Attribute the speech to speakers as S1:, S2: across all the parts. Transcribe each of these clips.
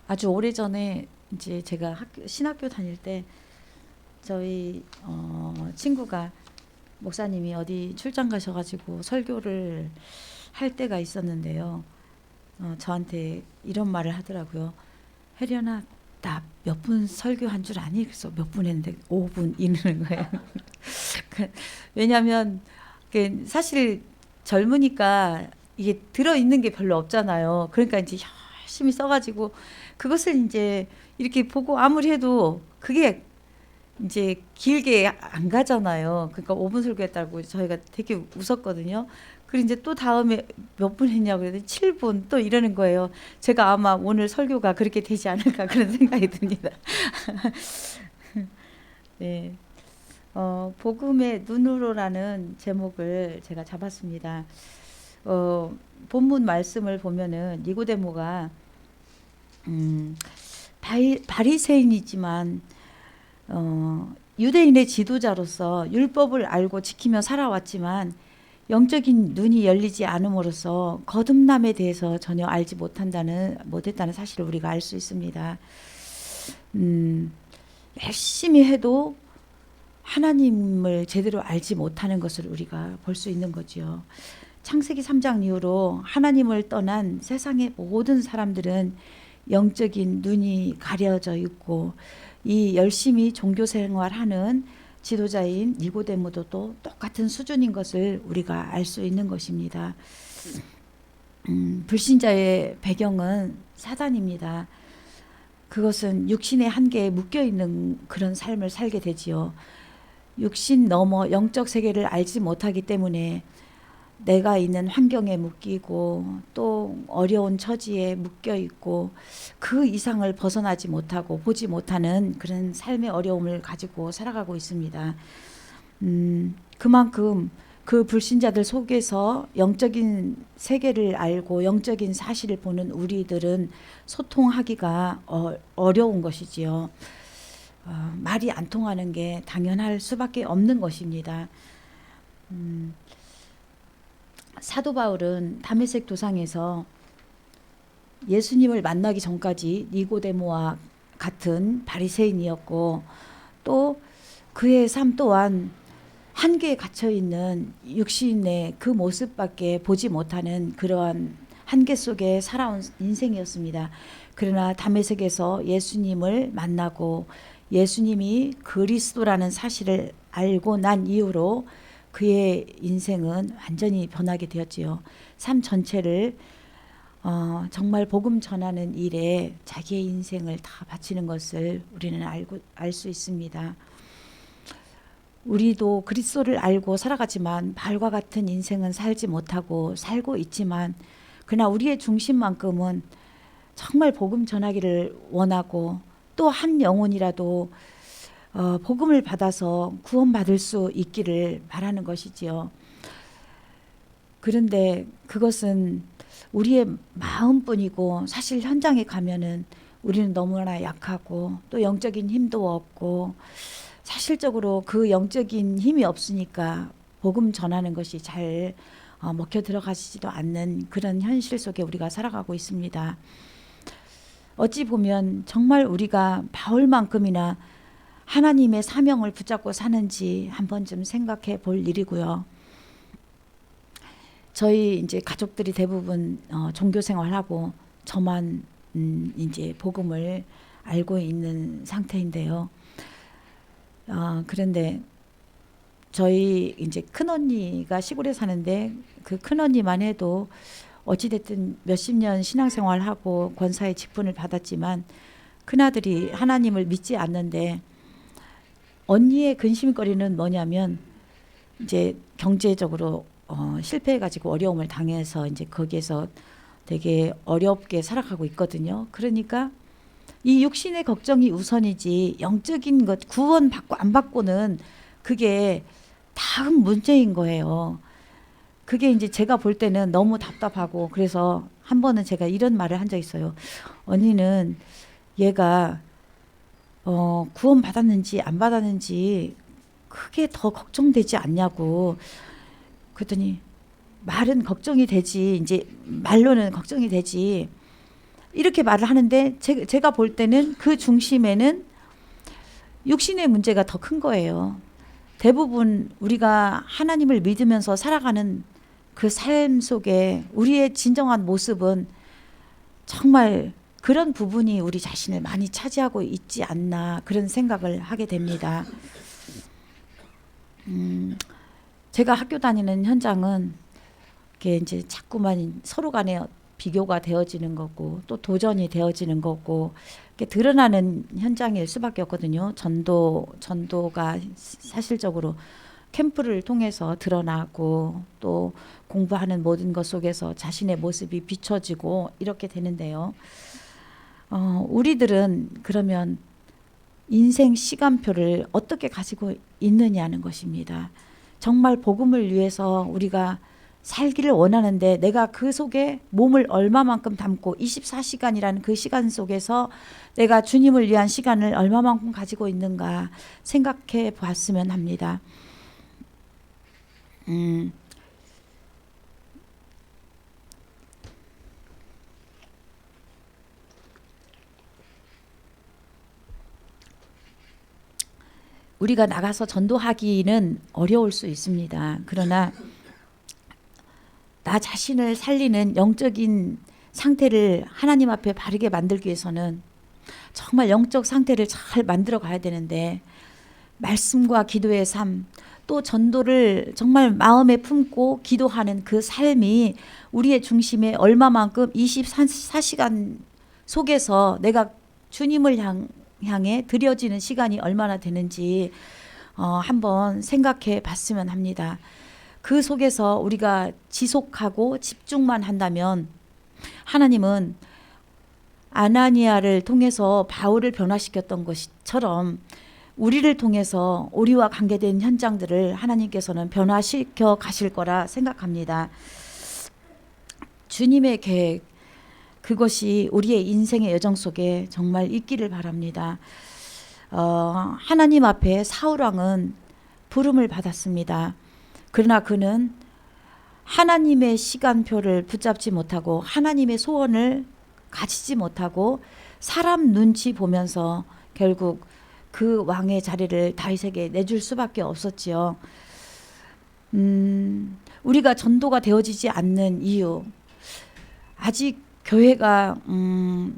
S1: 아주 오래전에 이제 제가 신학교 다닐 때 저희 친구가 목사님이 어디 출장 가셔가지고 설교를 할 때가 있었는데요. 저한테 이런 말을 하더라고요. 혜련아, 나 몇 분 설교한 줄 아니? 그래서 몇 분 했는데 5분 이러는 거예요. 왜냐하면 사실 젊으니까 이게 들어있는 게 별로 없잖아요. 그러니까 이제 열심히 써가지고 그것을 이제 이렇게 보고 아무리 해도 그게 이제 길게 안 가잖아요. 그러니까 5분 설교했다고 저희가 되게 웃었거든요. 그리고 이제 또 다음에 몇 분 했냐고 그랬더니 7분 또 이러는 거예요. 제가 아마 오늘 설교가 그렇게 되지 않을까 그런 생각이 듭니다. 네. 복음의 눈으로라는 제목을 제가 잡았습니다. 본문 말씀을 보면은 니고데모가 바리새인이지만 유대인의 지도자로서 율법을 알고 지키며 살아왔지만 영적인 눈이 열리지 않음으로써 거듭남에 대해서 전혀 알지 못했다는 사실을 우리가 알 수 있습니다. 열심히 해도 하나님을 제대로 알지 못하는 것을 우리가 볼 수 있는 거지요. 창세기 3장 이후로 하나님을 떠난 세상의 모든 사람들은 영적인 눈이 가려져 있고 이 열심히 종교 생활하는 지도자인 니고데모도 또 똑같은 수준인 것을 우리가 알 수 있는 것입니다. 불신자의 배경은 사단입니다. 그것은 육신의 한계에 묶여 있는 그런 삶을 살게 되지요. 육신 넘어 영적 세계를 알지 못하기 때문에 내가 있는 환경에 묶이고 또 어려운 처지에 묶여 있고 그 이상을 벗어나지 못하고 보지 못하는 그런 삶의 어려움을 가지고 살아가고 있습니다. 그만큼 그 불신자들 속에서 영적인 세계를 알고 영적인 사실을 보는 우리들은 소통하기가 어려운 것이지요. 말이 안 통하는 게 당연할 수밖에 없는 것입니다. 사도 바울은 다메섹 도상에서 예수님을 만나기 전까지 니고데모와 같은 바리새인이었고 또 그의 삶 또한 한계에 갇혀 있는 육신의 그 모습밖에 보지 못하는 그러한 한계 속에 살아온 인생이었습니다. 그러나 다메섹에서 예수님을 만나고 예수님이 그리스도라는 사실을 알고 난 이후로 그의 인생은 완전히 변하게 되었지요. 삶 전체를 정말 복음 전하는 일에 자기의 인생을 다 바치는 것을 우리는 알 수 있습니다. 우리도 그리스도를 알고 살아가지만 바울과 같은 인생은 살지 못하고 살고 있지만 그러나 우리의 중심만큼은 정말 복음 전하기를 원하고 또 한 영혼이라도 복음을 받아서 구원받을 수 있기를 바라는 것이지요. 그런데 그것은 우리의 마음뿐이고 사실 현장에 가면은 우리는 너무나 약하고 또 영적인 힘도 없고 사실적으로 그 영적인 힘이 없으니까 복음 전하는 것이 잘 먹혀 들어가지도 않는 그런 현실 속에 우리가 살아가고 있습니다. 어찌 보면 정말 우리가 바울만큼이나 하나님의 사명을 붙잡고 사는지 한번 좀 생각해 볼 일이고요. 저희 이제 가족들이 대부분 종교 생활하고 저만 이제 복음을 알고 있는 상태인데요. 그런데 저희 이제 큰 언니가 시골에 사는데 그 큰 언니만 해도 어찌됐든 몇십 년 신앙생활하고 권사의 직분을 받았지만 큰아들이 하나님을 믿지 않는데 언니의 근심거리는 뭐냐면 이제 경제적으로 실패해가지고 어려움을 당해서 이제 거기에서 되게 어렵게 살아가고 있거든요. 그러니까 이 육신의 걱정이 우선이지 영적인 것 구원 받고 안 받고는 그게 다음 문제인 거예요. 그게 이제 제가 볼 때는 너무 답답하고 그래서 한 번은 제가 이런 말을 한 적 있어요. 언니는 얘가 구원 받았는지 안 받았는지 그게 더 걱정되지 않냐고. 그랬더니 말은 걱정이 되지 이제 말로는 걱정이 되지 이렇게 말을 하는데 제가 볼 때는 그 중심에는 육신의 문제가 더 큰 거예요. 대부분 우리가 하나님을 믿으면서 살아가는 그 삶 속에 우리의 진정한 모습은 정말 그런 부분이 우리 자신을 많이 차지하고 있지 않나, 그런 생각을 하게 됩니다. 제가 학교 다니는 현장은 이게 이제 자꾸만 서로 간에 비교가 되어지는 거고 또 도전이 되어지는 거고 이렇게 드러나는 현장일 수밖에 없거든요. 전도가 사실적으로 캠프를 통해서 드러나고 또 공부하는 모든 것 속에서 자신의 모습이 비춰지고 이렇게 되는데요. 우리들은 그러면 인생 시간표를 어떻게 가지고 있느냐는 것입니다. 정말 복음을 위해서 우리가 살기를 원하는데 내가 그 속에 몸을 얼마만큼 담고 24시간이라는 그 시간 속에서 내가 주님을 위한 시간을 얼마만큼 가지고 있는가 생각해 봤으면 합니다. 우리가 나가서 전도하기는 어려울 수 있습니다. 그러나 나 자신을 살리는 영적인 상태를 하나님 앞에 바르게 만들기 위해서는 정말 영적 상태를 잘 만들어 가야 되는데 말씀과 기도의 삶, 또 전도를 정말 마음에 품고 기도하는 그 삶이 우리의 중심에 얼마만큼 24시간 속에서 내가 주님을 향해 드려지는 시간이 얼마나 되는지 한번 생각해 봤으면 합니다. 그 속에서 우리가 지속하고 집중만 한다면 하나님은 아나니아를 통해서 바울을 변화시켰던 것처럼 우리를 통해서 우리와 관계된 현장들을 하나님께서는 변화시켜 가실 거라 생각합니다. 주님의 계획, 그것이 우리의 인생의 여정 속에 정말 있기를 바랍니다. 하나님 앞에 사울왕은 부름을 받았습니다. 그러나 그는 하나님의 시간표를 붙잡지 못하고 하나님의 소원을 가지지 못하고 사람 눈치 보면서 결국 그 왕의 자리를 다윗에게 내줄 수밖에 없었지요. 우리가 전도가 되어지지 않는 이유, 아직 교회가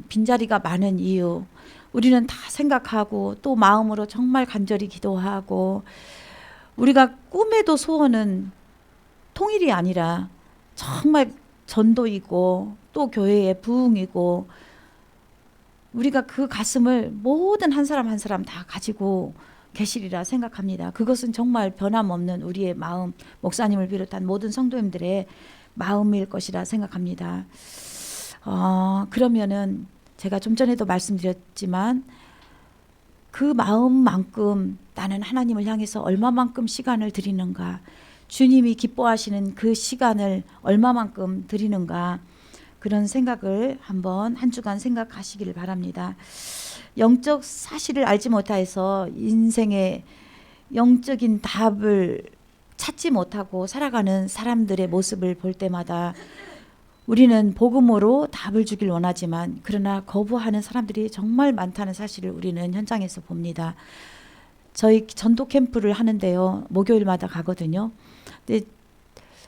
S1: 빈자리가 많은 이유, 우리는 다 생각하고 또 마음으로 정말 간절히 기도하고 우리가 꿈에도 소원은 통일이 아니라 정말 전도이고 또 교회의 부흥이고 우리가 그 가슴을 모든 한 사람 한 사람 다 가지고 계시리라 생각합니다. 그것은 정말 변함없는 우리의 마음, 목사님을 비롯한 모든 성도님들의 마음일 것이라 생각합니다. 그러면은 제가 좀 전에도 말씀드렸지만 그 마음만큼 나는 하나님을 향해서 얼마만큼 시간을 드리는가, 주님이 기뻐하시는 그 시간을 얼마만큼 드리는가, 그런 생각을 한번 한 주간 생각하시기를 바랍니다. 영적 사실을 알지 못해서 인생의 영적인 답을 찾지 못하고 살아가는 사람들의 모습을 볼 때마다 우리는 복음으로 답을 주길 원하지만 그러나 거부하는 사람들이 정말 많다는 사실을 우리는 현장에서 봅니다. 저희 전도 캠프를 하는데요, 목요일마다 가거든요. 근데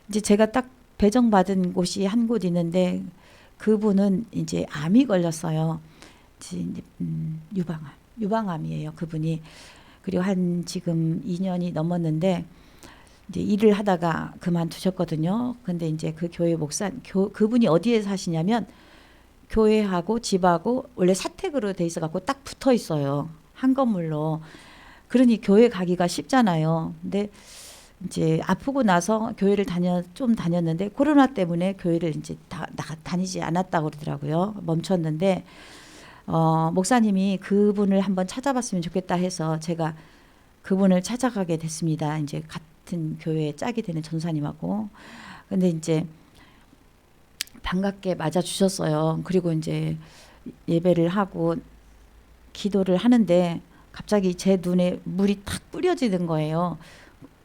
S1: 이제 제가 딱 배정받은 곳이 한 곳 있는데 그분은 이제 암이 걸렸어요. 유방암이에요, 그분이. 그리고 한 지금 2년이 넘었는데 이제 일을 하다가 그만두셨거든요. 근데 이제 그 교회 그분이 어디에 사시냐면 교회하고 집하고 원래 사택으로 돼 있어 갖고 딱 붙어 있어요. 한 건물로. 그러니 교회 가기가 쉽잖아요. 근데 이제 아프고 나서 교회를 좀 다녔는데 코로나 때문에 교회를 이제 다니지 않았다고 그러더라고요. 멈췄는데 목사님이 그분을 한번 찾아봤으면 좋겠다 해서 제가 그분을 찾아가게 됐습니다. 이제 같은 교회에 짝이 되는 전사님하고. 근데 이제 반갑게 맞아 주셨어요. 그리고 이제 예배를 하고 기도를 하는데 갑자기 제 눈에 물이 탁 뿌려지는 거예요.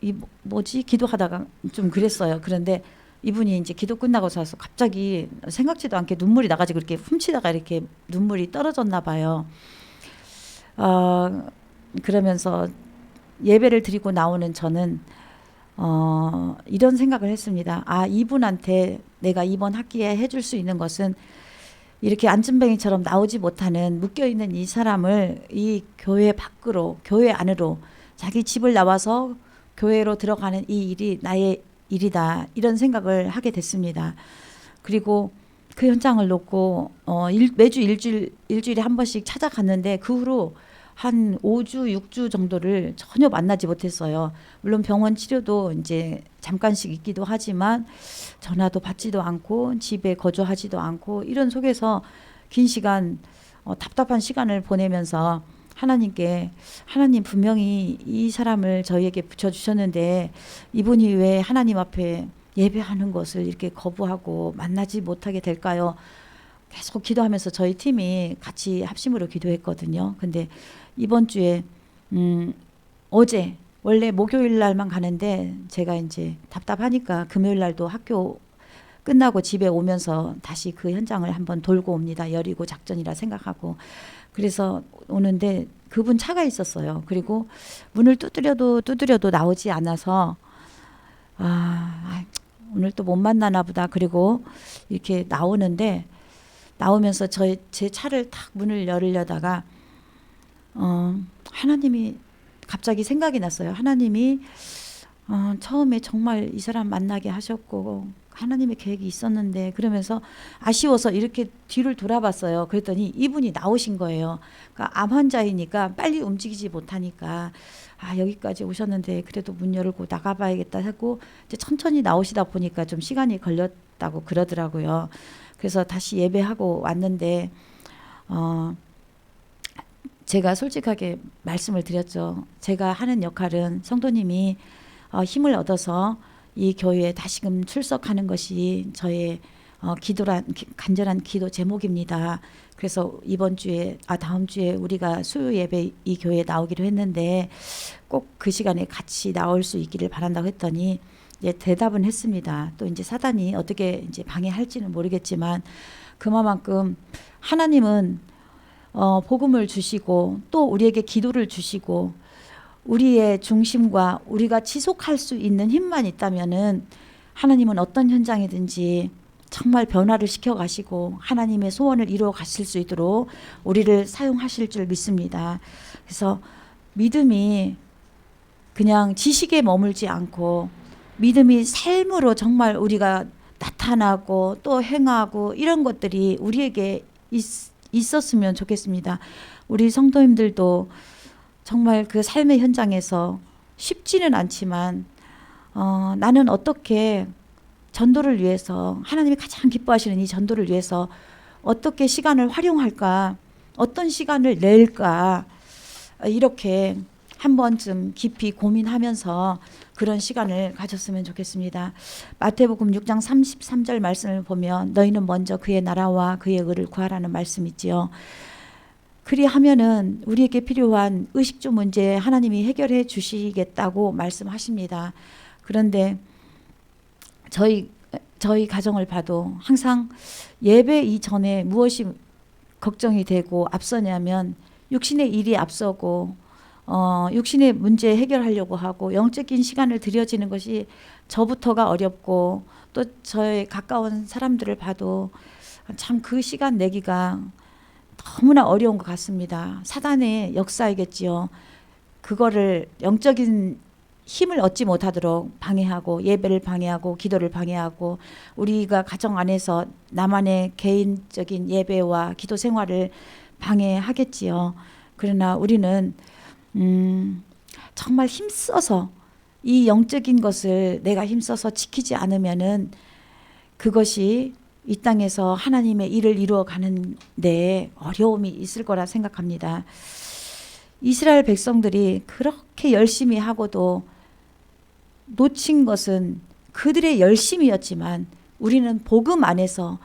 S1: 이 뭐지? 기도하다가 좀 그랬어요. 그런데 이분이 이제 기도 끝나고 나서 갑자기 생각지도 않게 눈물이 나가지고 이렇게 훔치다가 이렇게 눈물이 떨어졌나 봐요. 그러면서 예배를 드리고 나오는 저는 이런 생각을 했습니다. 이분한테 내가 이번 학기에 해줄 수 있는 것은 이렇게 안전뱅이처럼 나오지 못하는 묶여있는 이 사람을 이 교회 밖으로, 교회 안으로, 자기 집을 나와서 교회로 들어가는 이 일이 나의 일이다, 이런 생각을 하게 됐습니다. 그리고 그 현장을 놓고 매주 일주일에 한 번씩 찾아갔는데 그 후로 한 5주, 6주 정도를 전혀 만나지 못했어요. 물론 병원 치료도 이제 잠깐씩 있기도 하지만 전화도 받지도 않고 집에 거주하지도 않고 이런 속에서 긴 시간 답답한 시간을 보내면서 하나님께, 하나님 분명히 이 사람을 저희에게 붙여주셨는데 이분이 왜 하나님 앞에 예배하는 것을 이렇게 거부하고 만나지 못하게 될까요? 계속 기도하면서 저희 팀이 같이 합심으로 기도했거든요. 근데 이번 주에 어제 원래 목요일 날만 가는데 제가 이제 답답하니까 금요일 날도 학교 끝나고 집에 오면서 다시 그 현장을 한번 돌고 옵니다. 여리고 작전이라 생각하고. 그래서 오는데 그분 차가 있었어요. 그리고 문을 두드려도 나오지 않아서 오늘 또 못 만나나 보다. 그리고 이렇게 나오면서 제 차를 탁 문을 열으려다가 하나님이 갑자기 생각이 났어요. 하나님이 처음에 정말 이 사람 만나게 하셨고 하나님의 계획이 있었는데, 그러면서 아쉬워서 이렇게 뒤를 돌아봤어요. 그랬더니 이분이 나오신 거예요. 그러니까 암 환자이니까 빨리 움직이지 못하니까 여기까지 오셨는데 그래도 문 열고 나가봐야겠다 하고 이제 천천히 나오시다 보니까 좀 시간이 걸렸다고 그러더라고요. 그래서 다시 예배하고 왔는데 제가 솔직하게 말씀을 드렸죠. 제가 하는 역할은 성도님이 힘을 얻어서 이 교회에 다시금 출석하는 것이 저의 간절한 기도 제목입니다. 그래서 다음 주에 우리가 수요 예배 이 교회에 나오기로 했는데 꼭 그 시간에 같이 나올 수 있기를 바란다고 했더니 대답은 했습니다. 또 이제 사단이 어떻게 이제 방해할지는 모르겠지만 그만큼 하나님은 복음을 주시고 또 우리에게 기도를 주시고 우리의 중심과 우리가 지속할 수 있는 힘만 있다면은 하나님은 어떤 현장이든지 정말 변화를 시켜 가시고 하나님의 소원을 이루어 가실 수 있도록 우리를 사용하실 줄 믿습니다. 그래서 믿음이 그냥 지식에 머물지 않고 믿음이 삶으로 정말 우리가 나타나고 또 행하고 이런 것들이 우리에게 있었으면 좋겠습니다. 우리 성도님들도 정말 그 삶의 현장에서 쉽지는 않지만 나는 어떻게 전도를 위해서, 하나님이 가장 기뻐하시는 이 전도를 위해서 어떻게 시간을 활용할까, 어떤 시간을 낼까, 이렇게 한 번쯤 깊이 고민하면서 그런 시간을 가졌으면 좋겠습니다. 마태복음 6장 33절 말씀을 보면 너희는 먼저 그의 나라와 그의 의를 구하라는 말씀이 있지요. 그리하면은 우리에게 필요한 의식주 문제 하나님이 해결해 주시겠다고 말씀하십니다. 그런데 저희 가정을 봐도 항상 예배 이전에 무엇이 걱정이 되고 앞서냐면 육신의 일이 앞서고 육신의 문제 해결하려고 하고 영적인 시간을 들여지는 것이 저부터가 어렵고 또 저의 가까운 사람들을 봐도 참 그 시간 내기가 너무나 어려운 것 같습니다. 사단의 역사이겠지요. 그거를 영적인 힘을 얻지 못하도록 방해하고 예배를 방해하고 기도를 방해하고 우리가 가정 안에서 나만의 개인적인 예배와 기도 생활을 방해하겠지요. 그러나 우리는 정말 힘써서 이 영적인 것을 내가 힘써서 지키지 않으면은 그것이 이 땅에서 하나님의 일을 이루어가는 데 어려움이 있을 거라 생각합니다. 이스라엘 백성들이 그렇게 열심히 하고도 놓친 것은 그들의 열심이었지만 우리는 복음 안에서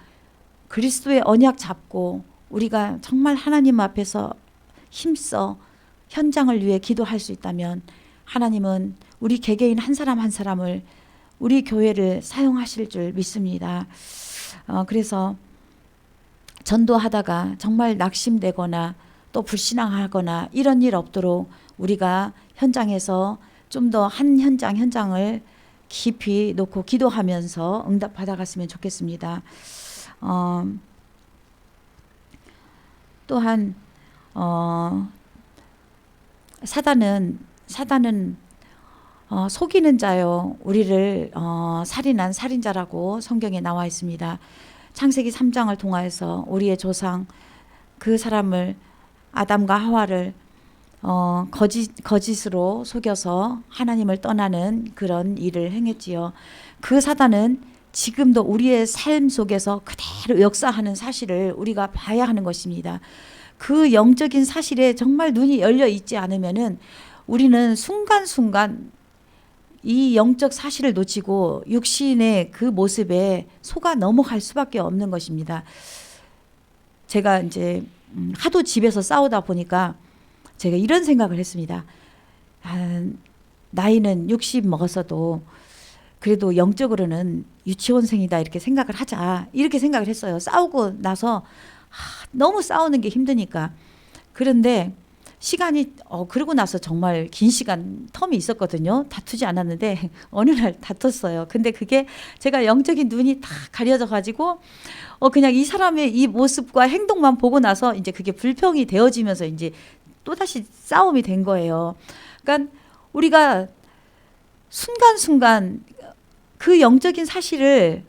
S1: 그리스도의 언약 잡고 우리가 정말 하나님 앞에서 힘써 현장을 위해 기도할 수 있다면 하나님은 우리 개개인 한 사람 한 사람을 우리 교회를 사용하실 줄 믿습니다. 그래서 전도하다가 정말 낙심되거나 또 불신앙하거나 이런 일 없도록 우리가 현장에서 좀 더 한 현장을 깊이 놓고 기도하면서 응답 받아갔으면 좋겠습니다. 또한 사단은 속이는 자요, 우리를 살인한 살인자라고 성경에 나와 있습니다. 창세기 3장을 통하여서 우리의 조상 그 사람을, 아담과 하와를 거짓으로 속여서 하나님을 떠나는 그런 일을 행했지요. 그 사단은 지금도 우리의 삶 속에서 그대로 역사하는 사실을 우리가 봐야 하는 것입니다. 그 영적인 사실에 정말 눈이 열려 있지 않으면은 우리는 순간순간 이 영적 사실을 놓치고 육신의 그 모습에 속아 넘어갈 수밖에 없는 것입니다. 제가 이제 하도 집에서 싸우다 보니까 제가 이런 생각을 했습니다. 나이는 60 먹었어도 그래도 영적으로는 유치원생이다 이렇게 생각을 하자, 이렇게 생각을 했어요. 싸우고 나서 너무 싸우는 게 힘드니까. 그런데 시간이 그러고 나서 정말 긴 시간 텀이 있었거든요. 다투지 않았는데 어느 날 다퉜어요. 근데 그게 제가 영적인 눈이 다 가려져 가지고 그냥 이 사람의 이 모습과 행동만 보고 나서 이제 그게 불평이 되어지면서 이제 또다시 싸움이 된 거예요. 그러니까 우리가 순간순간 그 영적인 사실을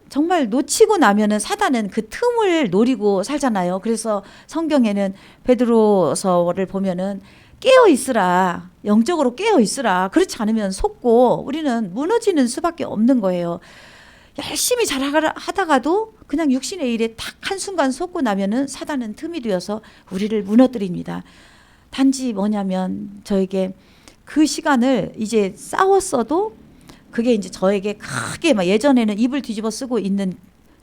S1: 정말 놓치고 나면은 사단은 그 틈을 노리고 살잖아요. 그래서 성경에는 베드로서를 보면은 깨어 있으라, 영적으로 깨어 있으라. 그렇지 않으면 속고 우리는 무너지는 수밖에 없는 거예요. 열심히 잘 하다가도 그냥 육신의 일에 딱 한순간 속고 나면은 사단은 틈이 되어서 우리를 무너뜨립니다. 단지 뭐냐면 저에게 그 시간을 이제 싸웠어도 그게 이제 저에게 크게 막, 예전에는 입을 뒤집어 쓰고 있는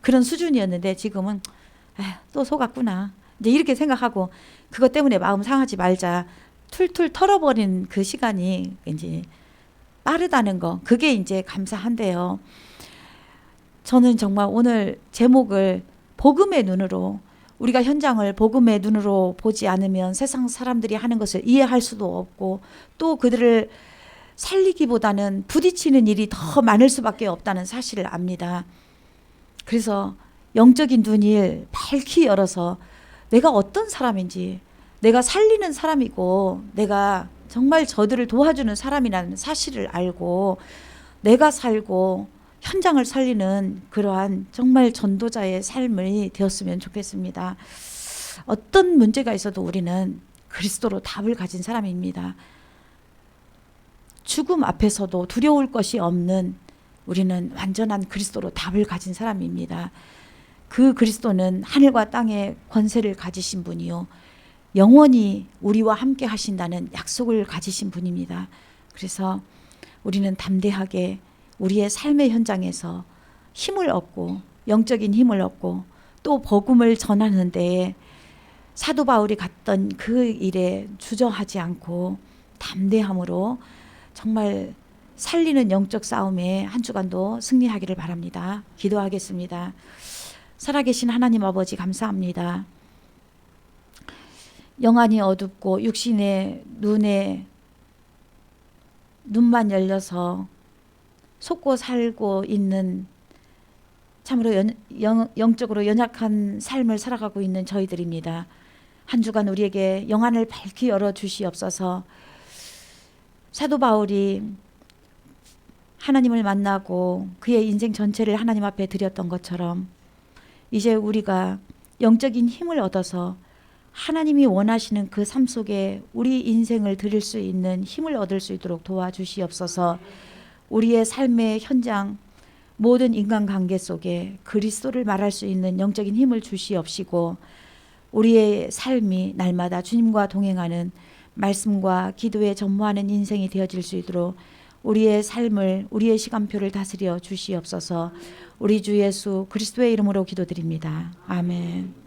S1: 그런 수준이었는데 지금은 또 속았구나 이제 이렇게 생각하고, 그것 때문에 마음 상하지 말자, 툴툴 털어버린 그 시간이 이제 빠르다는 거, 그게 이제 감사한데요. 저는 정말 오늘 제목을 복음의 눈으로, 우리가 현장을 복음의 눈으로 보지 않으면 세상 사람들이 하는 것을 이해할 수도 없고 또 그들을 살리기보다는 부딪히는 일이 더 많을 수밖에 없다는 사실을 압니다. 그래서 영적인 눈을 밝히 열어서 내가 어떤 사람인지, 내가 살리는 사람이고 내가 정말 저들을 도와주는 사람이라는 사실을 알고 내가 살고 현장을 살리는 그러한 정말 전도자의 삶이 되었으면 좋겠습니다. 어떤 문제가 있어도 우리는 그리스도로 답을 가진 사람입니다. 죽음 앞에서도 두려울 것이 없는 우리는 완전한 그리스도로 답을 가진 사람입니다. 그 그리스도는 하늘과 땅의 권세를 가지신 분이요, 영원히 우리와 함께 하신다는 약속을 가지신 분입니다. 그래서 우리는 담대하게 우리의 삶의 현장에서 힘을 얻고, 영적인 힘을 얻고 또 복음을 전하는 데에 사도 바울이 갔던 그 일에 주저하지 않고 담대함으로 정말 살리는 영적 싸움에 한 주간도 승리하기를 바랍니다. 기도하겠습니다. 살아계신 하나님 아버지, 감사합니다. 영안이 어둡고 육신의 눈만 열려서 속고 살고 있는, 참으로 영적으로 연약한 삶을 살아가고 있는 저희들입니다. 한 주간 우리에게 영안을 밝히 열어주시옵소서. 사도 바울이 하나님을 만나고 그의 인생 전체를 하나님 앞에 드렸던 것처럼 이제 우리가 영적인 힘을 얻어서 하나님이 원하시는 그 삶 속에 우리 인생을 드릴 수 있는 힘을 얻을 수 있도록 도와주시옵소서. 우리의 삶의 현장, 모든 인간관계 속에 그리스도를 말할 수 있는 영적인 힘을 주시옵시고, 우리의 삶이 날마다 주님과 동행하는 말씀과 기도에 전무하는 인생이 되어질 수 있도록 우리의 삶을, 우리의 시간표를 다스려 주시옵소서. 우리 주 예수 그리스도의 이름으로 기도드립니다. 아멘.